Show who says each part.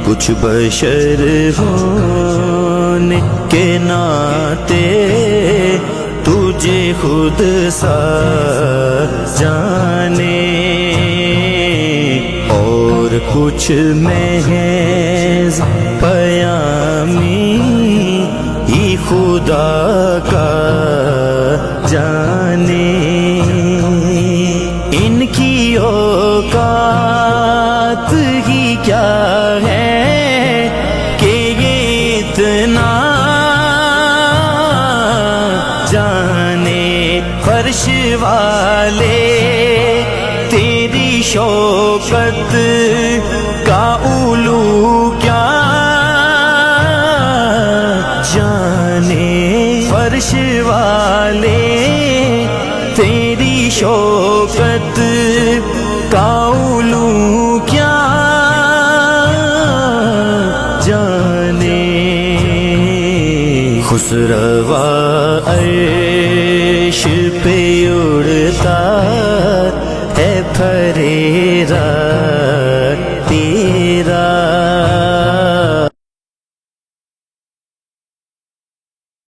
Speaker 1: کچھ بشر ہونے کے ناطے تجھے خود سا جانے، اور کچھ محض پیامی ہی خدا کا جانے۔ ان کی اوقات ہی کیا ہے کہ یہ اتنا جانے، فرش والے تیری شوکت کا علو کیا جانے، فرش والے تیری شوکت کا علو کیا جانے۔ خسروا عرش پہ اڑتا